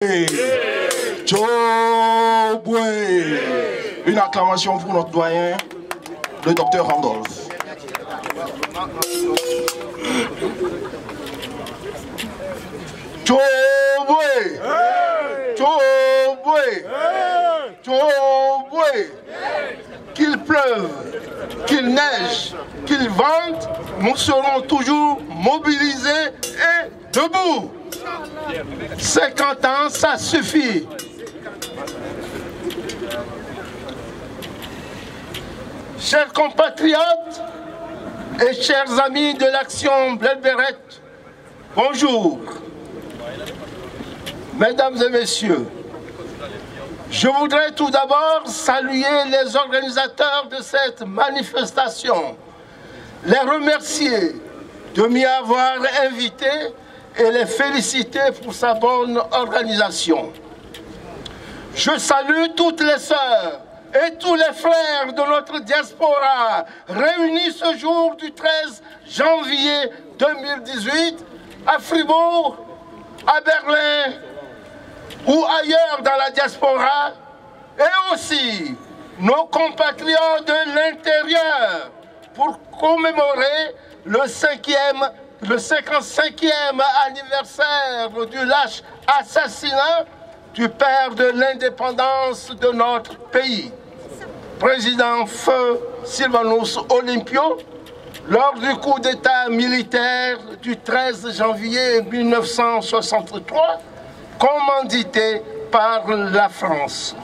Une acclamation pour notre doyen, le docteur Randolph. Qu'il pleuve, qu'il neige, qu'il vente, nous serons toujours mobilisés et debout. 50 ans, ça suffit. Chers compatriotes et chers amis de l'action Bled Beret, bonjour. Mesdames et messieurs, je voudrais tout d'abord saluer les organisateurs de cette manifestation, les remercier de m'y avoir invité et les féliciter pour sa bonne organisation. Je salue toutes les sœurs et tous les frères de notre diaspora réunis ce jour du 13 janvier 2018 à Fribourg, à Berlin ou ailleurs dans la diaspora, et aussi nos compatriotes de l'intérieur pour commémorer le 55e anniversaire du lâche assassinat du père de l'indépendance de notre pays, président Feu Sylvanus Olympio, lors du coup d'État militaire du 13 janvier 1963, commandité par la France.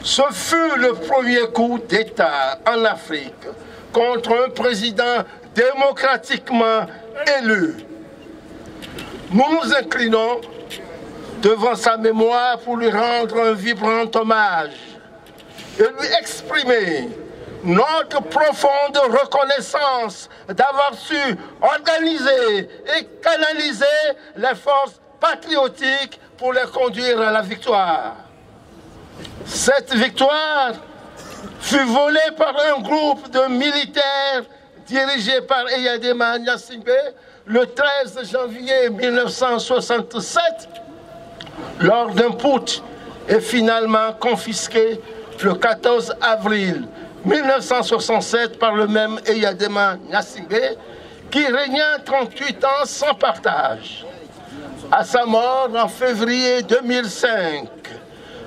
Ce fut le premier coup d'État en Afrique contre un président démocratiquement élu. Nous nous inclinons devant sa mémoire pour lui rendre un vibrant hommage et lui exprimer notre profonde reconnaissance d'avoir su organiser et canaliser les forces patriotiques pour les conduire à la victoire. Cette victoire fut volée par un groupe de militaires dirigé par Eyadema Gnassingbé le 13 janvier 1967 lors d'un putsch et finalement confisqué le 14 avril 1967 par le même Eyadema Gnassingbé qui régna 38 ans sans partage. À sa mort en février 2005,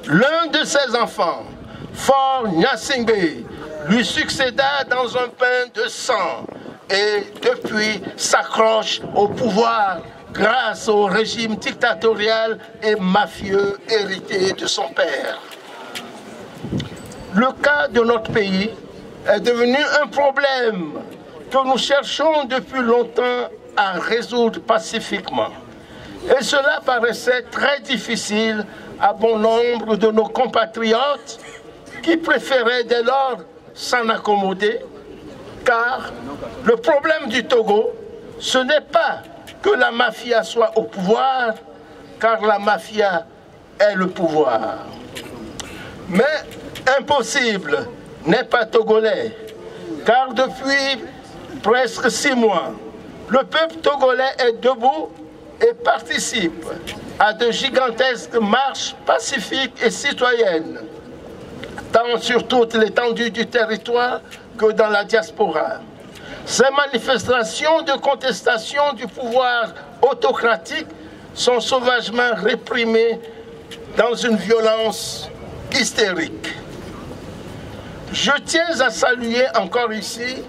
l'un de ses enfants, Faure Gnassingbé, lui succéda dans un bain de sang et depuis s'accroche au pouvoir grâce au régime dictatorial et mafieux hérité de son père. Le cas de notre pays est devenu un problème que nous cherchons depuis longtemps à résoudre pacifiquement. Et cela paraissait très difficile à bon nombre de nos compatriotes qui préféraient dès lors s'en accommoder, car le problème du Togo, ce n'est pas que la mafia soit au pouvoir, car la mafia est le pouvoir. Mais impossible n'est pas togolais, car depuis presque 6 mois, le peuple togolais est debout et participe à de gigantesques marches pacifiques et citoyennes, tant sur toute l'étendue du territoire que dans la diaspora. Ces manifestations de contestation du pouvoir autocratique sont sauvagement réprimées dans une violence hystérique. Je tiens à saluer encore ici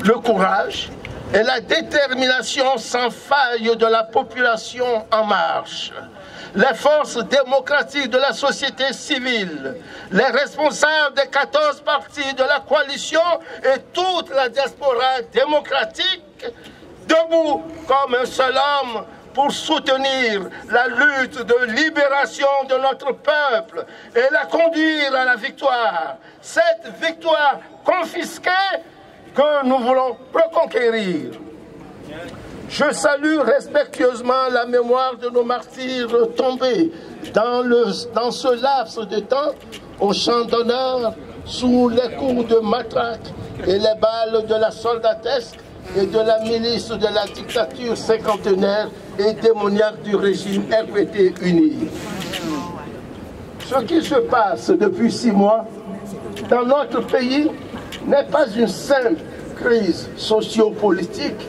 le courage et la détermination sans faille de la population en marche, les forces démocratiques de la société civile, les responsables des 14 partis de la coalition et toute la diaspora démocratique, debout comme un seul homme pour soutenir la lutte de libération de notre peuple et la conduire à la victoire. Cette victoire confisquée que nous voulons reconquérir. Je salue respectueusement la mémoire de nos martyrs tombés dans ce laps de temps au champ d'honneur sous les coups de matraque et les balles de la soldatesque et de la milice de la dictature cinquantenaire et démoniaque du régime RPT uni. Ce qui se passe depuis 6 mois dans notre pays n'est pas une simple crise sociopolitique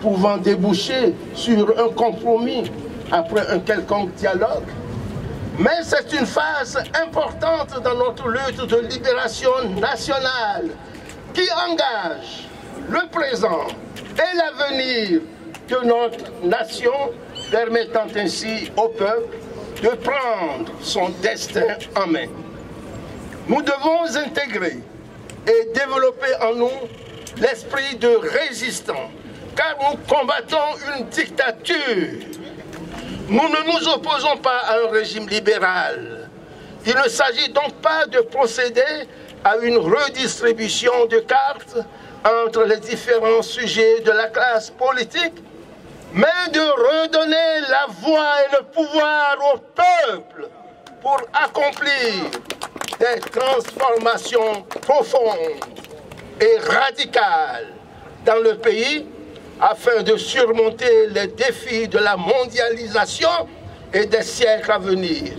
pouvant déboucher sur un compromis après un quelconque dialogue, mais c'est une phase importante dans notre lutte de libération nationale qui engage le présent et l'avenir de notre nation, permettant ainsi au peuple de prendre son destin en main. Nous devons intégrer et développer en nous l'esprit de résistant, car nous combattons une dictature. Nous ne nous opposons pas à un régime libéral. Il ne s'agit donc pas de procéder à une redistribution de cartes entre les différents sujets de la classe politique, mais de redonner la voix et le pouvoir au peuple pour accomplir des transformations profondes et radicales dans le pays afin de surmonter les défis de la mondialisation et des siècles à venir.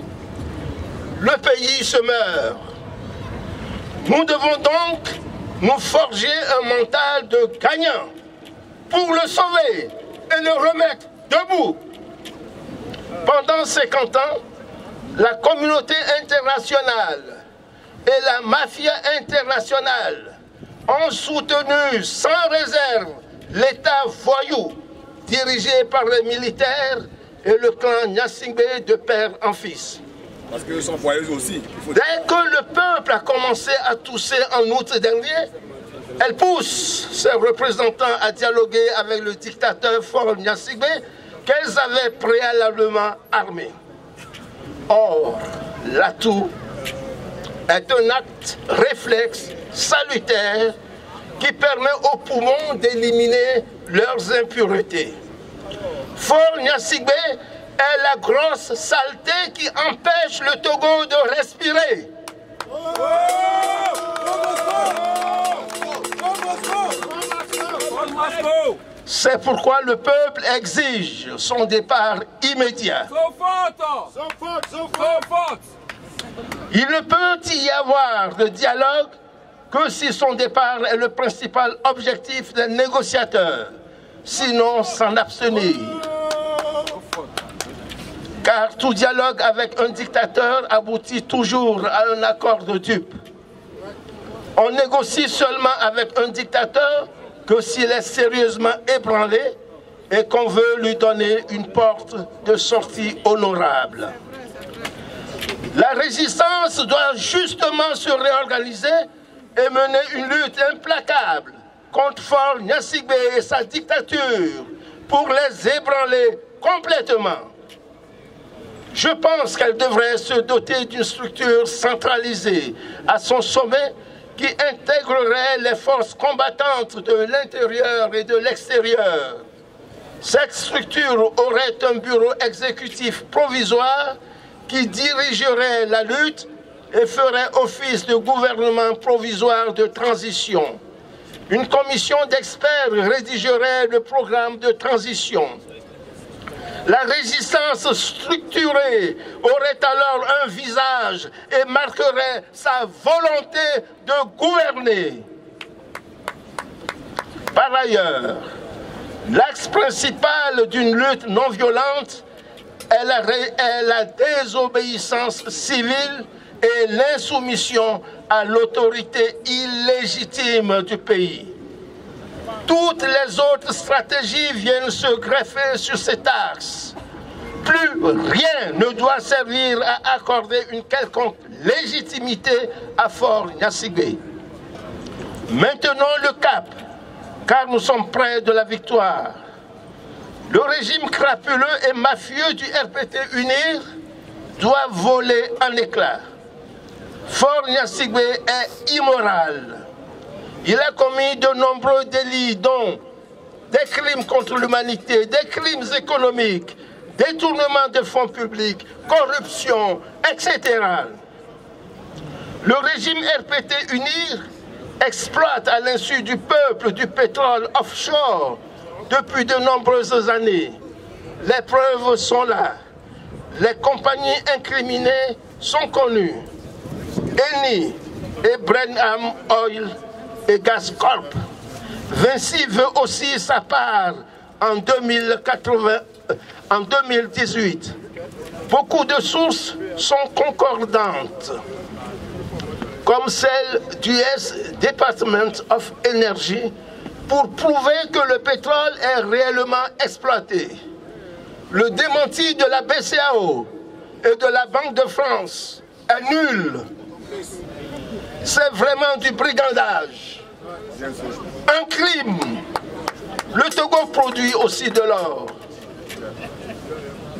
Le pays se meurt. Nous devons donc nous forger un mental de gagnant pour le sauver et le remettre debout. Pendant 50 ans, la communauté internationale et la mafia internationale ont soutenu sans réserve l'État voyou dirigé par les militaires et le clan Gnassingbé de père en fils. Parce qu'ils sont voyous aussi. Dès que le peuple a commencé à tousser en août dernier, elle pousse ses représentants à dialoguer avec le dictateur Faure Gnassingbé qu'elles avaient préalablement armé. Or, l'atout est un acte réflexe salutaire qui permet aux poumons d'éliminer leurs impuretés. Faure Gnassingbé est la grosse saleté qui empêche le Togo de respirer. C'est pourquoi le peuple exige son départ immédiat. Il ne peut y avoir de dialogue que si son départ est le principal objectif des négociateurs, sinon s'en abstenir. Car tout dialogue avec un dictateur aboutit toujours à un accord de dupes. On négocie seulement avec un dictateur que s'il est sérieusement ébranlé et qu'on veut lui donner une porte de sortie honorable. La résistance doit justement se réorganiser et mener une lutte implacable contre Faure Gnassingbé et sa dictature pour les ébranler complètement. Je pense qu'elle devrait se doter d'une structure centralisée à son sommet qui intégrerait les forces combattantes de l'intérieur et de l'extérieur. Cette structure aurait un bureau exécutif provisoire qui dirigerait la lutte et ferait office de gouvernement provisoire de transition. Une commission d'experts rédigerait le programme de transition. La résistance structurée aurait alors un visage et marquerait sa volonté de gouverner. Par ailleurs, l'axe principal d'une lutte non violente est la désobéissance civile et l'insoumission à l'autorité illégitime du pays. Toutes les autres stratégies viennent se greffer sur cet axe. Plus rien ne doit servir à accorder une quelconque légitimité à Faure Gnassingbé. Maintenons le cap, car nous sommes près de la victoire. Le régime crapuleux et mafieux du RPT UNIR doit voler en éclats. Faure Gnassingbé est immoral. Il a commis de nombreux délits, dont des crimes contre l'humanité, des crimes économiques, détournement de fonds publics, corruption, etc. Le régime RPT UNIR exploite à l'insu du peuple du pétrole offshore depuis de nombreuses années. Les preuves sont là. les compagnies incriminées sont connues. Eni et Brenham Oil et Gas Corp. Vinci veut aussi sa part en 2018. Beaucoup de sources sont concordantes, comme celle du US Department of Energy, pour prouver que le pétrole est réellement exploité. Le démenti de la BCAO et de la Banque de France est nul. C'est vraiment du brigandage, un crime. Le Togo produit aussi de l'or,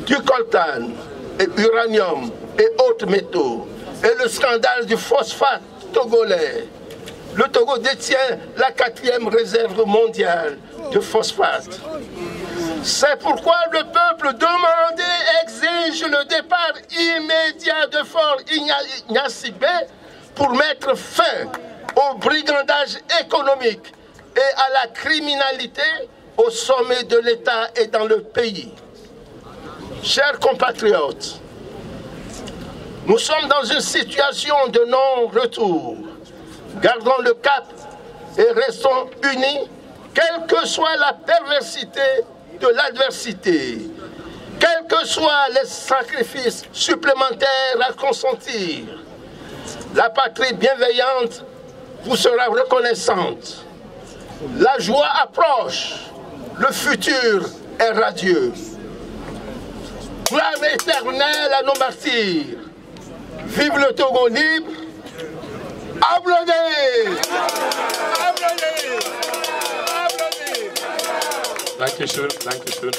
du coltan, et uranium et autres métaux. Et le scandale du phosphate togolais. Le Togo détient la 4e réserve mondiale de phosphate. C'est pourquoi le peuple demande et exige le départ immédiat de Fort Ignace pour mettre fin au brigandage économique et à la criminalité au sommet de l'État et dans le pays. Chers compatriotes, nous sommes dans une situation de non-retour. Gardons le cap et restons unis, quelle que soit la perversité de l'adversité, quels que soient les sacrifices supplémentaires à consentir. La patrie bienveillante vous sera reconnaissante. La joie approche, le futur est radieux. Gloire éternelle à nos martyrs. Vive le Togo libre. Applaudez! Applaudez! Applaudez! Dankeschön, dankeschön.